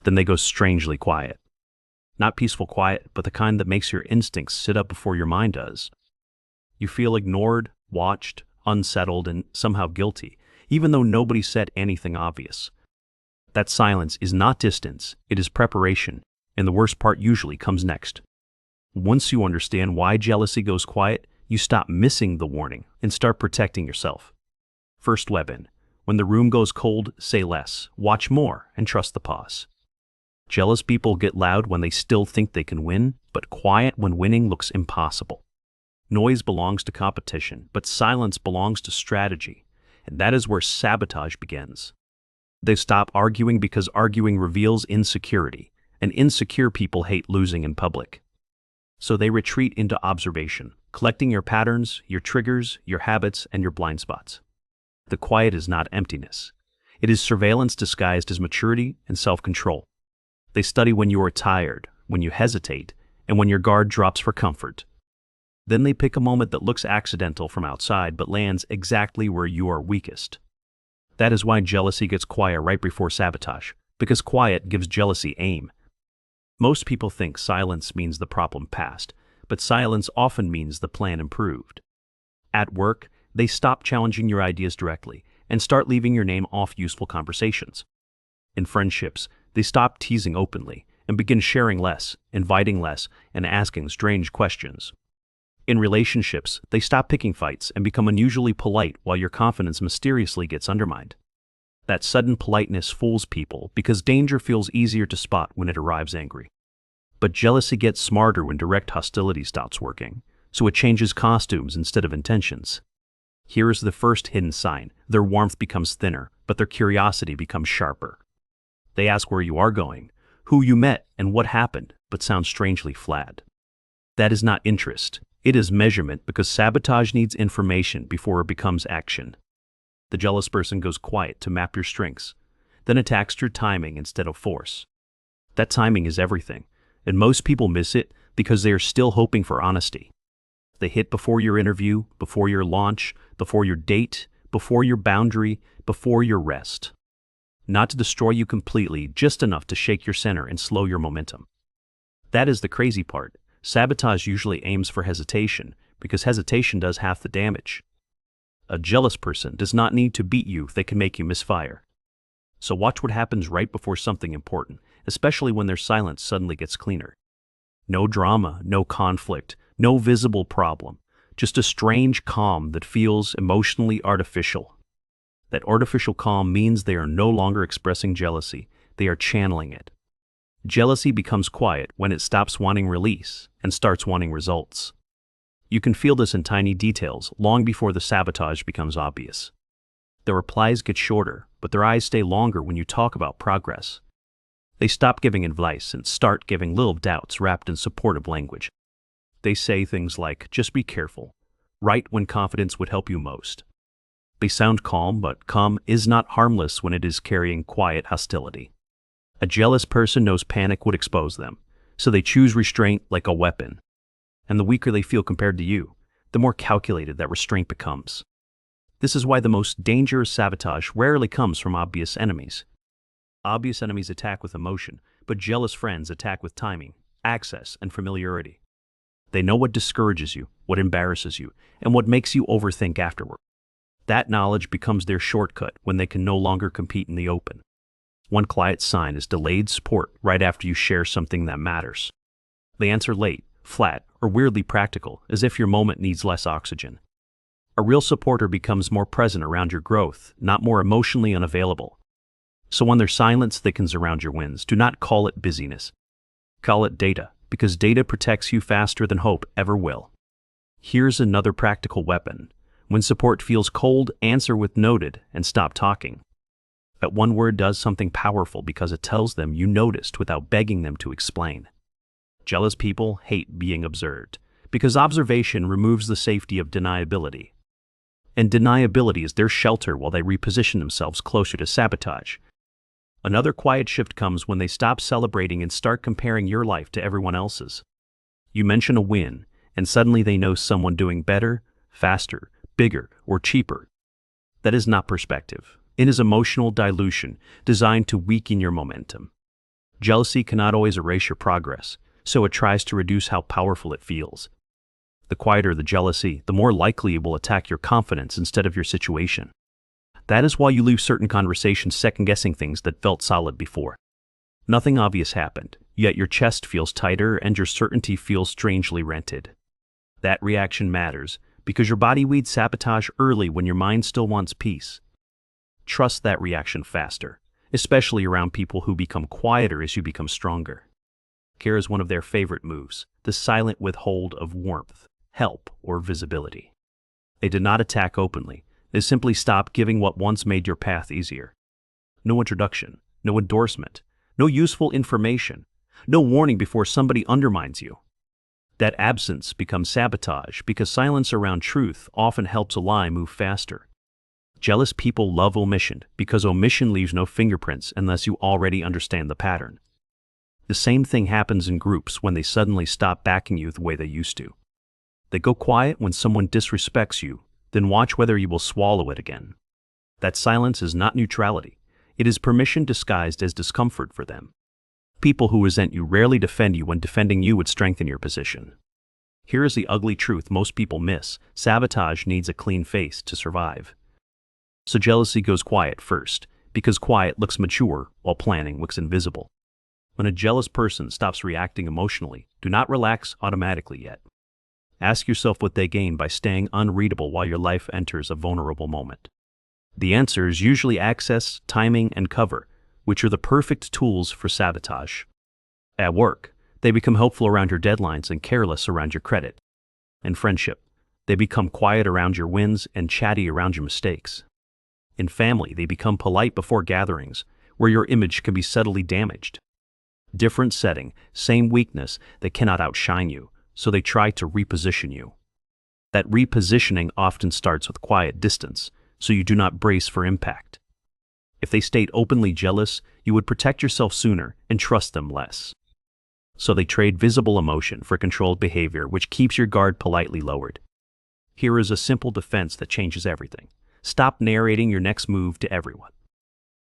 Then they go strangely quiet. Not peaceful quiet, but the kind that makes your instincts sit up before your mind does. You feel ignored, watched, unsettled, and somehow guilty, even though nobody said anything obvious. That silence is not distance, it is preparation, and the worst part usually comes next. Once you understand why jealousy goes quiet, you stop missing the warning and start protecting yourself. First weapon: when the room goes cold, say less, watch more, and trust the pause. Jealous people get loud when they still think they can win, but quiet when winning looks impossible. Noise belongs to competition, but silence belongs to strategy, and that is where sabotage begins. They stop arguing because arguing reveals insecurity, and insecure people hate losing in public. So they retreat into observation, collecting your patterns, your triggers, your habits, and your blind spots. The quiet is not emptiness. It is surveillance disguised as maturity and self-control. They study when you are tired, when you hesitate, and when your guard drops for comfort. Then they pick a moment that looks accidental from outside but lands exactly where you are weakest. That is why jealousy gets quiet right before sabotage, because quiet gives jealousy aim. Most people think silence means the problem passed, but silence often means the plan improved. At work, they stop challenging your ideas directly and start leaving your name off useful conversations. In friendships, they stop teasing openly and begin sharing less, inviting less, and asking strange questions. In relationships, they stop picking fights and become unusually polite while your confidence mysteriously gets undermined. That sudden politeness fools people because danger feels easier to spot when it arrives angry. But jealousy gets smarter when direct hostility stops working, so it changes costumes instead of intentions. Here is the first hidden sign: their warmth becomes thinner, but their curiosity becomes sharper. They ask where you are going, who you met, and what happened, but sound strangely flat. That is not interest. It is measurement, because sabotage needs information before it becomes action. The jealous person goes quiet to map your strengths, then attacks through timing instead of force. That timing is everything, and most people miss it because they are still hoping for honesty. They hit before your interview, before your launch, before your date, before your boundary, before your rest. Not to destroy you completely, just enough to shake your center and slow your momentum. That is the crazy part. Sabotage usually aims for hesitation, because hesitation does half the damage. A jealous person does not need to beat you if they can make you misfire. So watch what happens right before something important, especially when their silence suddenly gets cleaner. No drama, no conflict, no visible problem, just a strange calm that feels emotionally artificial. That artificial calm means they are no longer expressing jealousy, they are channeling it. Jealousy becomes quiet when it stops wanting release and starts wanting results. You can feel this in tiny details long before the sabotage becomes obvious. Their replies get shorter, but their eyes stay longer when you talk about progress. They stop giving advice and start giving little doubts wrapped in supportive language. They say things like, "Just be careful," right when confidence would help you most. They sound calm, but calm is not harmless when it is carrying quiet hostility. A jealous person knows panic would expose them, so they choose restraint like a weapon. And the weaker they feel compared to you, the more calculated that restraint becomes. This is why the most dangerous sabotage rarely comes from obvious enemies. Obvious enemies attack with emotion, but jealous friends attack with timing, access, and familiarity. They know what discourages you, what embarrasses you, and what makes you overthink afterward. That knowledge becomes their shortcut when they can no longer compete in the open. One quiet sign is delayed support right after you share something that matters. They answer late, flat, or weirdly practical, as if your moment needs less oxygen. A real supporter becomes more present around your growth, not more emotionally unavailable. So when their silence thickens around your wins, do not call it busyness. Call it data, because data protects you faster than hope ever will. Here's another practical weapon. When support feels cold, answer with "noted" and stop talking. That one word does something powerful because it tells them you noticed without begging them to explain. Jealous people hate being observed, because observation removes the safety of deniability. And deniability is their shelter while they reposition themselves closer to sabotage. Another quiet shift comes when they stop celebrating and start comparing your life to everyone else's. You mention a win, and suddenly they know someone doing better, faster, bigger, or cheaper. That is not perspective. It is emotional dilution designed to weaken your momentum. Jealousy cannot always erase your progress, so it tries to reduce how powerful it feels. The quieter the jealousy, the more likely it will attack your confidence instead of your situation. That is why you leave certain conversations second-guessing things that felt solid before. Nothing obvious happened, yet your chest feels tighter and your certainty feels strangely rented. That reaction matters, because your body weeds sabotage early when your mind still wants peace. Trust that reaction faster, especially around people who become quieter as you become stronger. Here is one of their favorite moves, the silent withhold of warmth, help, or visibility. They did not attack openly. They simply stopped giving what once made your path easier. No introduction, no endorsement, no useful information, no warning before somebody undermines you. That absence becomes sabotage because silence around truth often helps a lie move faster. Jealous people love omission because omission leaves no fingerprints unless you already understand the pattern. The same thing happens in groups when they suddenly stop backing you the way they used to. They go quiet when someone disrespects you, then watch whether you will swallow it again. That silence is not neutrality. It is permission disguised as discomfort for them. People who resent you rarely defend you when defending you would strengthen your position. Here is the ugly truth most people miss. Sabotage needs a clean face to survive. So jealousy goes quiet first, because quiet looks mature while planning looks invisible. When a jealous person stops reacting emotionally, do not relax automatically yet. Ask yourself what they gain by staying unreadable while your life enters a vulnerable moment. The answer is usually access, timing, and cover, which are the perfect tools for sabotage. At work, they become helpful around your deadlines and careless around your credit. In friendship, they become quiet around your wins and chatty around your mistakes. In family, they become polite before gatherings, where your image can be subtly damaged. Different setting, same weakness, they cannot outshine you, so they try to reposition you. That repositioning often starts with quiet distance, so you do not brace for impact. If they stayed openly jealous, you would protect yourself sooner and trust them less. So they trade visible emotion for controlled behavior, which keeps your guard politely lowered. Here is a simple defense that changes everything. Stop narrating your next move to everyone.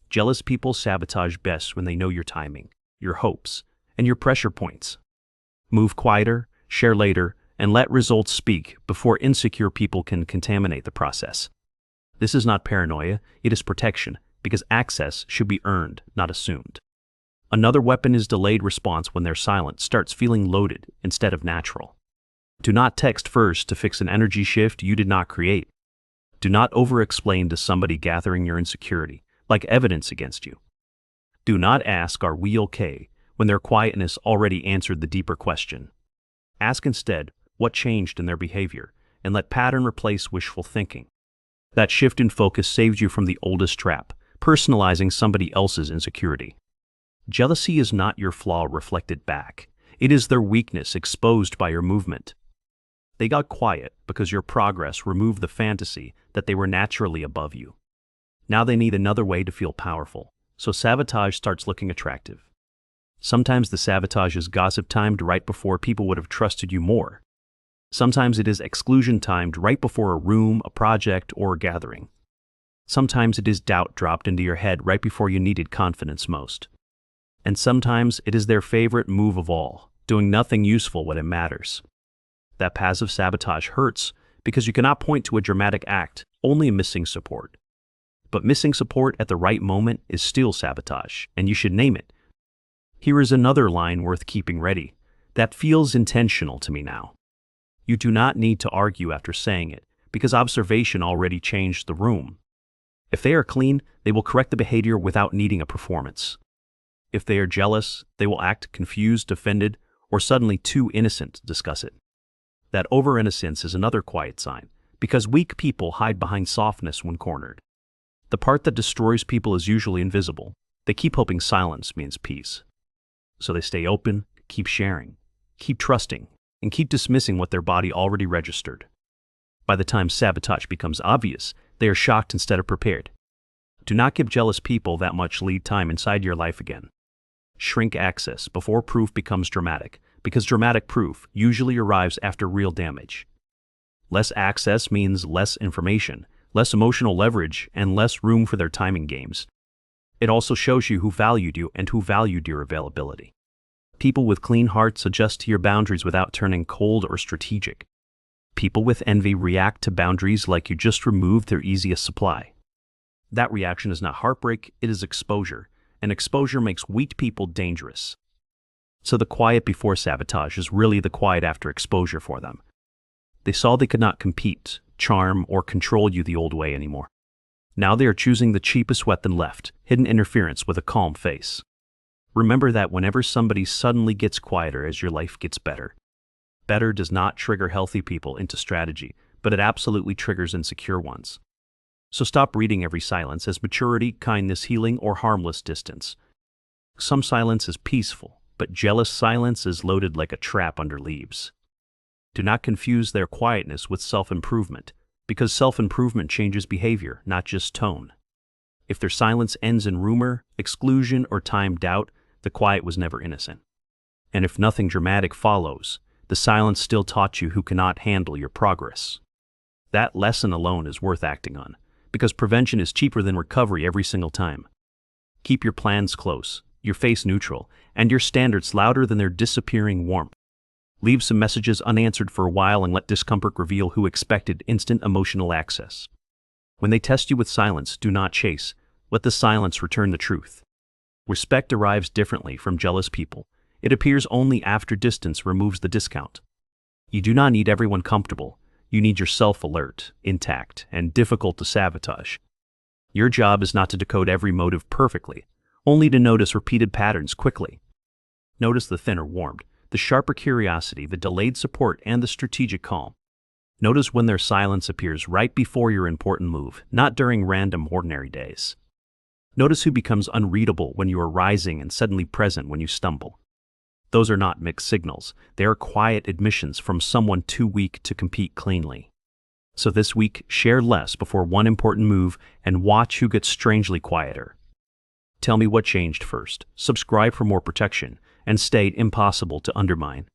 Jealous people sabotage best when they know your timing, your hopes, and your pressure points. Move quieter, share later, and let results speak before insecure people can contaminate the process. This is not paranoia, it is protection, because access should be earned, not assumed. Another weapon is delayed response when their silence starts feeling loaded instead of natural. Do not text first to fix an energy shift you did not create. Do not over-explain to somebody gathering your insecurity, like evidence against you. Do not ask, "Are we okay?" when their quietness already answered the deeper question. Ask instead, what changed in their behavior, and let pattern replace wishful thinking. That shift in focus saves you from the oldest trap, personalizing somebody else's insecurity. Jealousy is not your flaw reflected back. It is their weakness exposed by your movement. They got quiet because your progress removed the fantasy that they were naturally above you. Now they need another way to feel powerful, so sabotage starts looking attractive. Sometimes the sabotage is gossip timed right before people would have trusted you more. Sometimes it is exclusion timed right before a room, a project, or a gathering. Sometimes it is doubt dropped into your head right before you needed confidence most. And sometimes it is their favorite move of all, doing nothing useful when it matters. That passive sabotage hurts because you cannot point to a dramatic act, only missing support. But missing support at the right moment is still sabotage, and you should name it. Here is another line worth keeping ready. That feels intentional to me now. You do not need to argue after saying it, because observation already changed the room. If they are clean, they will correct the behavior without needing a performance. If they are jealous, they will act confused, offended, or suddenly too innocent to discuss it. That over-innocence is another quiet sign, because weak people hide behind softness when cornered. The part that destroys people is usually invisible. They keep hoping silence means peace. So they stay open, keep sharing, keep trusting, and keep dismissing what their body already registered. By the time sabotage becomes obvious, they are shocked instead of prepared. Do not give jealous people that much lead time inside your life again. Shrink access before proof becomes dramatic, because dramatic proof usually arrives after real damage. Less access means less information, less emotional leverage, and less room for their timing games. It also shows you who valued you and who valued your availability. People with clean hearts adjust to your boundaries without turning cold or strategic. People with envy react to boundaries like you just removed their easiest supply. That reaction is not heartbreak, it is exposure, and exposure makes weak people dangerous. So the quiet before sabotage is really the quiet after exposure for them. They saw they could not compete, charm, or control you the old way anymore. Now they are choosing the cheapest weapon left, hidden interference with a calm face. Remember that whenever somebody suddenly gets quieter as your life gets better, better does not trigger healthy people into strategy, but it absolutely triggers insecure ones. So stop reading every silence as maturity, kindness, healing, or harmless distance. Some silence is peaceful, but jealous silence is loaded like a trap under leaves. Do not confuse their quietness with self-improvement, because self-improvement changes behavior, not just tone. If their silence ends in rumor, exclusion, or timed doubt, the quiet was never innocent. And if nothing dramatic follows, the silence still taught you who cannot handle your progress. That lesson alone is worth acting on, because prevention is cheaper than recovery every single time. Keep your plans close, your face neutral, and your standards louder than their disappearing warmth. Leave some messages unanswered for a while and let discomfort reveal who expected instant emotional access. When they test you with silence, do not chase. Let the silence return the truth. Respect arrives differently from jealous people. It appears only after distance removes the discount. You do not need everyone comfortable. You need yourself alert, intact, and difficult to sabotage. Your job is not to decode every motive perfectly, only to notice repeated patterns quickly. Notice the thinner warmth, the sharper curiosity, the delayed support, and the strategic calm. Notice when their silence appears right before your important move, not during random ordinary days. Notice who becomes unreadable when you are rising and suddenly present when you stumble. Those are not mixed signals. They are quiet admissions from someone too weak to compete cleanly. So this week, share less before one important move and watch who gets strangely quieter. Tell me what changed first. Subscribe for more protection and stay impossible to undermine.